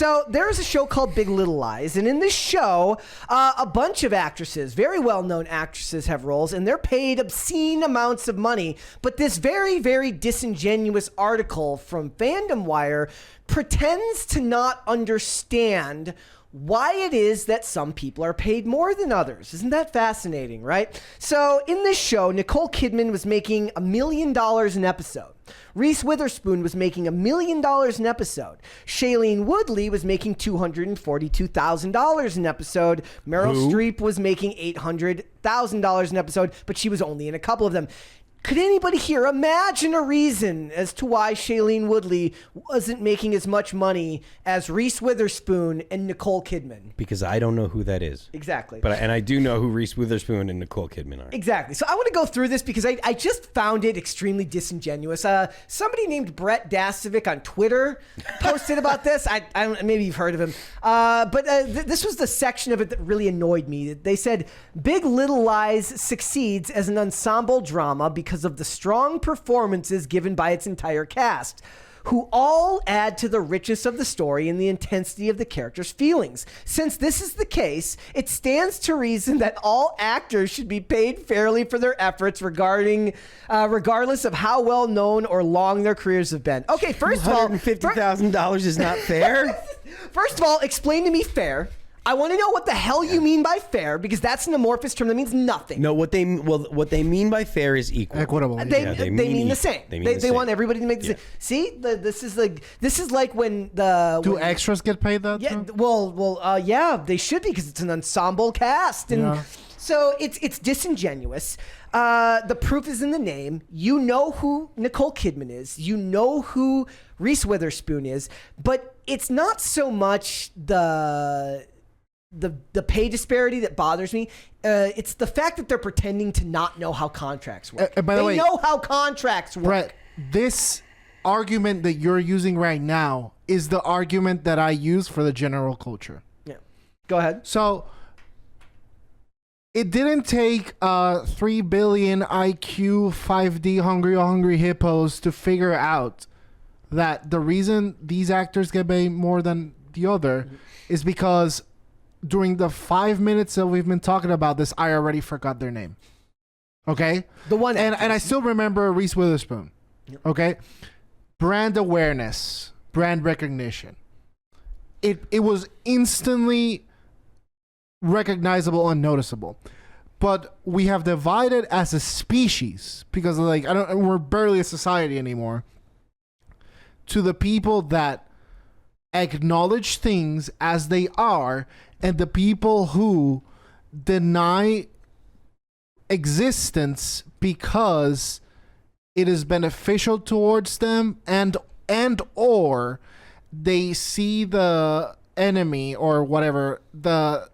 So there's a show called Big Little Lies, and in this show, a bunch of actresses, very well-known actresses, have roles, and they're paid obscene amounts of money. But this very, very disingenuous article from Fandom Wire pretends to not understand why it is that some people are paid more than others. Isn't that fascinating, right? So in this show, Nicole Kidman was making $1 million an episode. Reese Witherspoon was making $1 million an episode. Shailene Woodley was making $242,000 an episode. Meryl Streep was making $800,000 an episode, but she was only in a couple of them. Could anybody here imagine a reason as to why Shailene Woodley wasn't making as much money as Reese Witherspoon and Nicole Kidman? Because I don't know who that is. Exactly. And I do know who Reese Witherspoon and Nicole Kidman are. Exactly. So I want to go through this because I just found it extremely disingenuous. Somebody named Brett Dasovic on Twitter posted about this. I don't, maybe you've heard of him. But this was the section of it that really annoyed me. They said, Big Little Lies succeeds as an ensemble drama because of the strong performances given by its entire cast, who all add to the richness of the story and the intensity of the characters' feelings. Since this is the case, it stands to reason that all actors should be paid fairly for their efforts regardless of how well known or long their careers have been. Okay, first of all, $150,000 is not fair? First of all, explain to me fair. I want to know what the hell you mean by fair, because that's an amorphous term that means nothing. No, what they mean by fair is equal. Equitable. They mean the same. They want everybody to make the same. See, this is like when the do extras get paid that? Yeah, too? Yeah, they should be because it's an ensemble cast, and so it's disingenuous. The proof is in the name. You know who Nicole Kidman is. You know who Reese Witherspoon is, but it's not so much the pay disparity that bothers me. It's the fact that they're pretending to not know how contracts work. By the way, know how contracts work. Brett, this argument that you're using right now is the argument that I use for the general culture. Yeah. Go ahead. So it didn't take 3 billion IQ 5D hungry hippos to figure out that the reason these actors get paid more than the other is because during the 5 minutes that we've been talking about this, I already forgot their name. Okay? The one and I still remember Reese Witherspoon. Yep. Okay? Brand awareness, brand recognition. It was instantly recognizable and noticeable. But we have divided as a species because we're barely a society anymore, to the people that acknowledge things as they are and the people who deny existence because it is beneficial towards them and or they see the enemy or whatever, the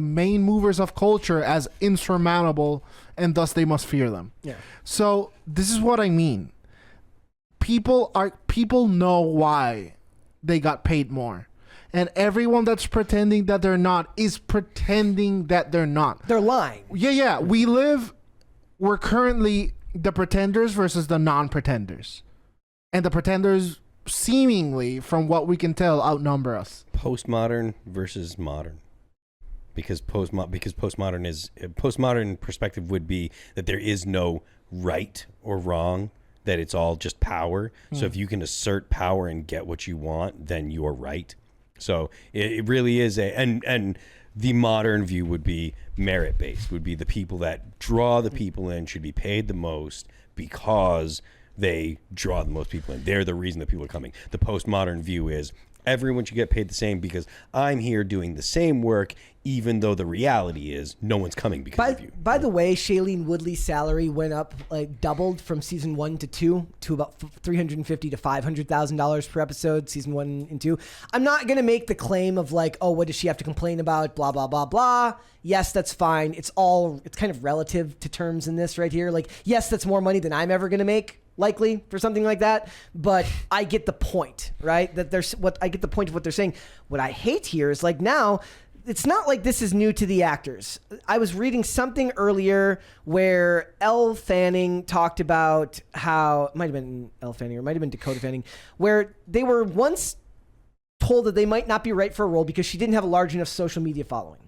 main movers of culture as insurmountable, and thus they must fear them. Yeah. So this is what I mean. People know why they got paid more. And everyone that's pretending that they're not is pretending that they're not. They're lying. Yeah. We're currently the pretenders versus the non-pretenders. And the pretenders, seemingly, from what we can tell, outnumber us. Postmodern versus modern. Because postmodern perspective would be that there is no right or wrong, that it's all just power. So if you can assert power and get what you want, then you're right. So it really is and the modern view would be merit-based, would be the people that draw the people in should be paid the most because they draw the most people in. They're the reason that people are coming. The postmodern view is everyone should get paid the same because I'm here doing the same work, even though the reality is no one's coming because of you. By the way, Shailene Woodley's salary went up, doubled from season 1 to 2 to about $350,000 to $500,000 per episode, season 1 and 2. I'm not going to make the claim of what does she have to complain about, blah, blah, blah, blah. Yes, that's fine. It's kind of relative to terms in this right here. Yes, that's more money than I'm ever going to make, likely, for something like that. But I get the point, right? I get the point of what they're saying. What I hate here is now, it's not like this is new to the actors. I was reading something earlier where Elle Fanning talked about how, it might have been Elle Fanning or it might have been Dakota Fanning, where they were once told that they might not be right for a role because she didn't have a large enough social media following.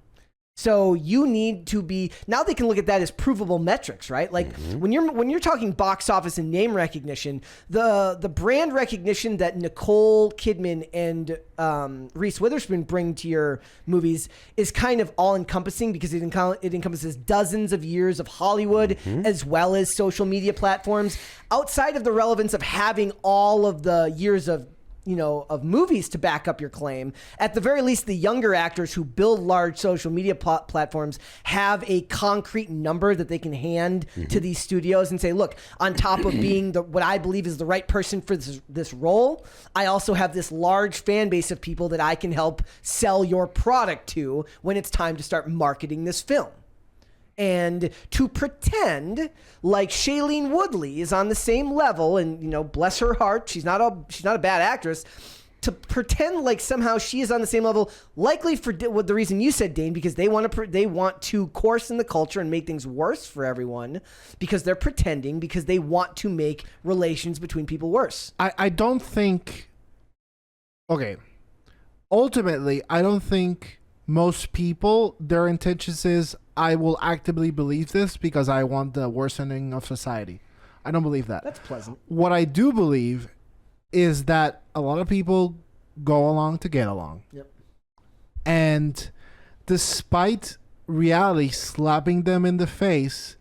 So you need to be, now they can look at that as provable metrics, right? Like when you're talking box office and name recognition, the brand recognition that Nicole Kidman and Reese Witherspoon bring to your movies is kind of all encompassing because it encompasses dozens of years of Hollywood as well as social media platforms. Outside of the relevance of having all of the years of movies to back up your claim, at the very least, the younger actors who build large social media platforms have a concrete number that they can hand to these studios and say, look, on top of being what I believe is the right person for this role, I also have this large fan base of people that I can help sell your product to when it's time to start marketing this film. And to pretend like Shailene Woodley is on the same level, and bless her heart, she's not a bad actress. To pretend like somehow she is on the same level, likely for the reason you said, Dane, because they want to course in the culture and make things worse for everyone, because they're pretending, because they want to make relations between people worse. I don't think. Okay, ultimately, I don't think most people, their intentions is, I will actively believe this because I want the worsening of society. I don't believe that. That's pleasant. What I do believe is that a lot of people go along to get along. Yep. And despite reality slapping them in the face,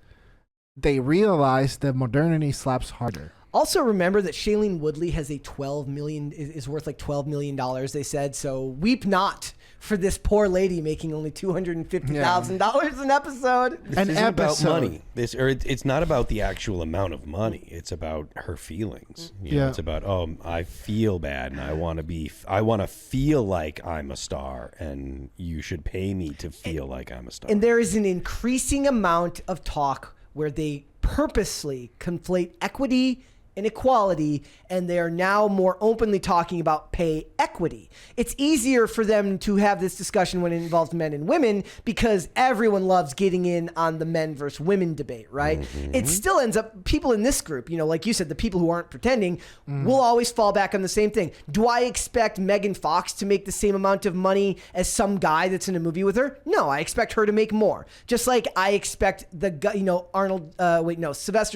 they realize that modernity slaps harder. Also, remember that Shailene Woodley has is worth like $12 million, they said. So weep not for this poor lady making only $250,000 an episode. This isn't about money. It's not about the actual amount of money. It's about her feelings. It's about, I feel bad and I want to feel like I'm a star, and you should pay me to feel like I'm a star. And there is an increasing amount of talk where they purposely conflate equity and equality, and they are now more openly talking about pay equity. It's easier for them to have this discussion when it involves men and women because everyone loves getting in on the men versus women debate, right? It still ends up, people in this group, like you said, the people who aren't pretending will always fall back on the same thing. Do I expect Megan Fox to make the same amount of money as some guy that's in a movie with her? No, I expect her to make more. Just like I expect Sylvester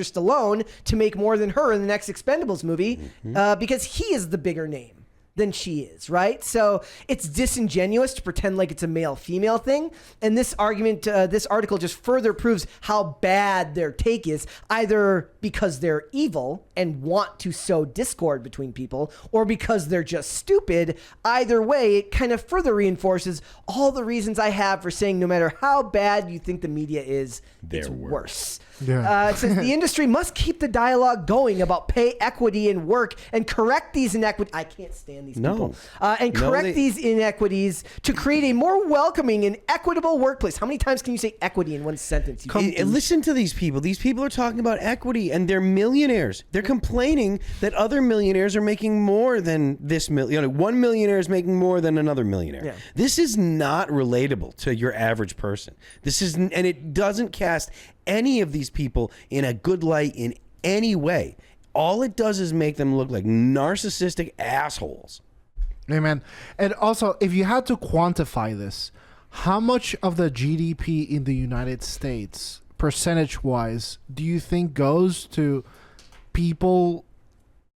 Stallone to make more than her in the next Expendables movie because he is the bigger name than she is, right? So it's disingenuous to pretend like it's a male-female thing. And this article just further proves how bad their take is, either because they're evil and want to sow discord between people, or because they're just stupid. Either way, it kind of further reinforces all the reasons I have for saying no matter how bad you think the media is, it's worse. Yeah. It says the industry must keep the dialogue going about pay equity and work and correct these inequities. I can't stand these people. And correct these inequities to create a more welcoming and equitable workplace. How many times can you say equity in one sentence? Listen to these people. These people are talking about equity, and they're millionaires. They're complaining that other millionaires are making more than this million. One millionaire is making more than another millionaire. Yeah. This is not relatable to your average person. And it doesn't cast any of these people in a good light in any way. All it does is make them look like narcissistic assholes. Amen. And also, if you had to quantify this, how much of the GDP in the United States, percentage-wise, do you think goes to people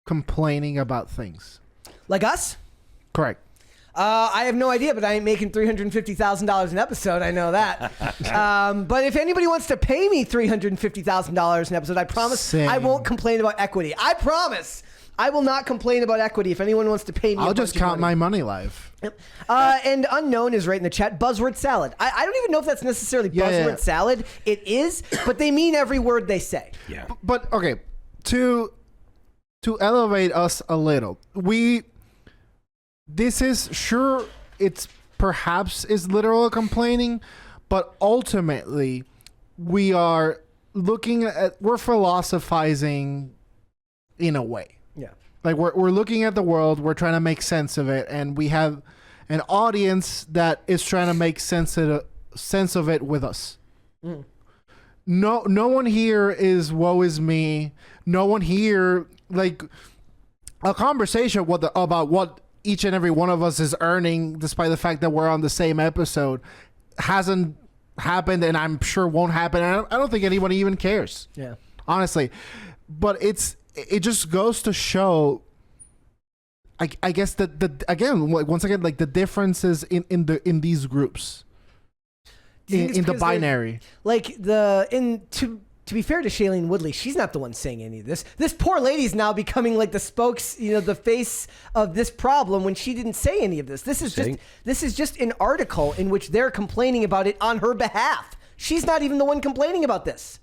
complaining about things? Like us? Correct. I have no idea, but I ain't making $350,000 an episode. I know that. But if anybody wants to pay me $350,000 an episode, I promise I won't complain about equity. I promise I will not complain about equity if anyone wants to pay me. I'll just count my money live. And Unknown is right in the chat. Buzzword salad. I don't even know if that's necessarily buzzword salad. It is, but they mean every word they say. Yeah. But okay, to elevate us a little, this is sure it's perhaps is literal complaining, but ultimately we're philosophizing in a way. Yeah. Like we're looking at the world, we're trying to make sense of it, and we have an audience that is trying to make sense of it with us. No one here is woe is me. No one here, like, a conversation about what each and every one of us is earning, despite the fact that we're on the same episode, hasn't happened, and I'm sure won't happen. And I don't think anybody even cares. Yeah. Honestly. But it just goes to show, I guess that again, once again, like the differences in these groups, in the binary. To be fair to Shailene Woodley, she's not the one saying any of this. This poor lady's now becoming like the the face of this problem when she didn't say any of this. This is just an article in which they're complaining about it on her behalf. She's not even the one complaining about this.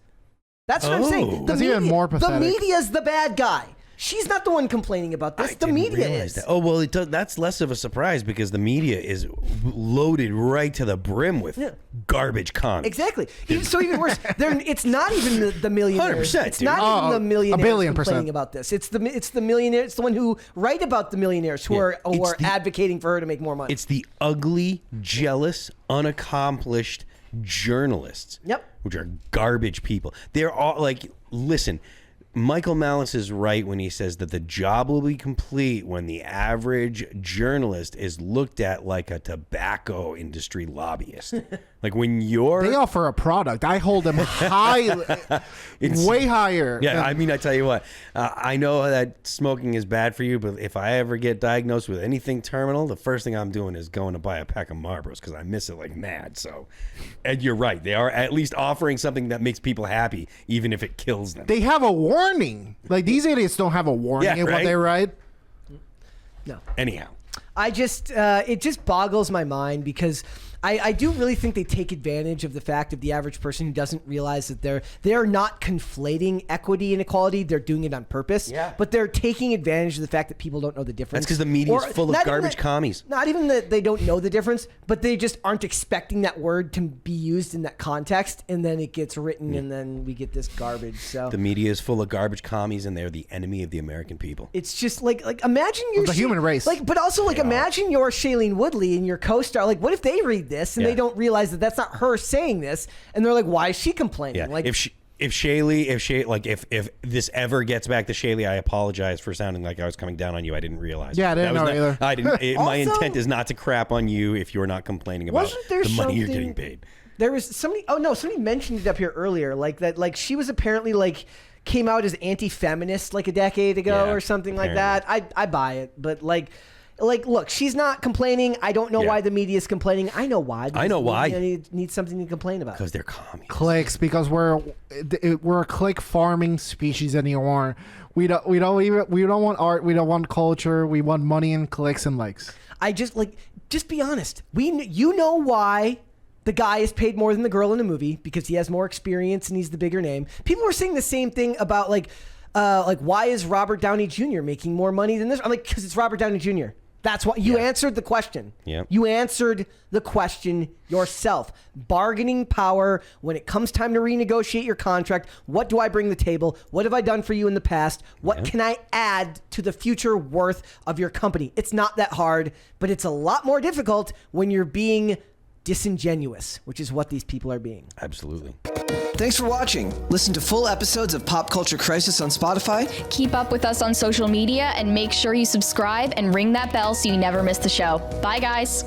That's what I'm saying. That's even more pathetic. The media's the bad guy. She's not the one complaining about this. The media is. That. Oh, well, that's less of a surprise because the media is loaded right to the brim with garbage comments. Exactly. So even worse, it's not even the millionaires. 100%, it's not even the millionaires complaining about this. It's the millionaires. It's the one who write about the millionaires who are advocating for her to make more money. It's the ugly, jealous, unaccomplished journalists. Yep. Which are garbage people. They're all like, listen. Michael Malice is right when he says that the job will be complete when the average journalist is looked at like a tobacco industry lobbyist. Like when they offer a product, I hold them high, way higher. Yeah, I mean, I tell you what, I know that smoking is bad for you, but if I ever get diagnosed with anything terminal, the first thing I'm doing is going to buy a pack of Marlboros because I miss it like mad. So, and you're right, they are at least offering something that makes people happy, even if it kills them. They have a warning. Like these idiots don't have a warning in what they write. No. Anyhow, it just boggles my mind because I do really think they take advantage of the fact of the average person who doesn't realize that they're not conflating equity and equality. They're doing it on purpose. Yeah. But they're taking advantage of the fact that people don't know the difference. That's because the media is full of garbage commies. Not even that they don't know the difference, but they just aren't expecting that word to be used in that context, and then it gets written, and then we get this garbage. So the media is full of garbage commies, and they're the enemy of the American people. It's just like imagine you're the human race. But also imagine you're Shailene Woodley and your co-star. Like, what if they read this and they don't realize that that's not her saying this, and they're like, why is she complaining? Yeah. Like, if this ever gets back to Shaylee, I apologize for sounding like I was coming down on you. I didn't realize. Yeah, I didn't know either. I didn't. Also, my intent is not to crap on you if you're not complaining about the money you're getting paid. There was somebody. Oh no, somebody mentioned it up here earlier. Like that. Like she was apparently came out as anti-feminist like a decade ago or something like that. I buy it, but like, look, she's not complaining. I don't know why the media is complaining. I know why. I know why. Need something to complain about. Because they're communists. Clicks, because we're a click farming species anymore. We don't want art. We don't want culture. We want money and clicks and likes. Just be honest. You know why the guy is paid more than the girl in the movie, because he has more experience and he's the bigger name. People were saying the same thing about why is Robert Downey Jr. making more money than this? I'm like, because it's Robert Downey Jr. That's why you answered the question. Yeah. You answered the question yourself. Bargaining power when it comes time to renegotiate your contract. What do I bring to the table? What have I done for you in the past? What can I add to the future worth of your company? It's not that hard, but it's a lot more difficult when you're being disingenuous, which is what these people are being. Absolutely. Thanks for watching. Listen to full episodes of Pop Culture Crisis on Spotify. Keep up with us on social media and make sure you subscribe and ring that bell so you never miss the show. Bye, guys.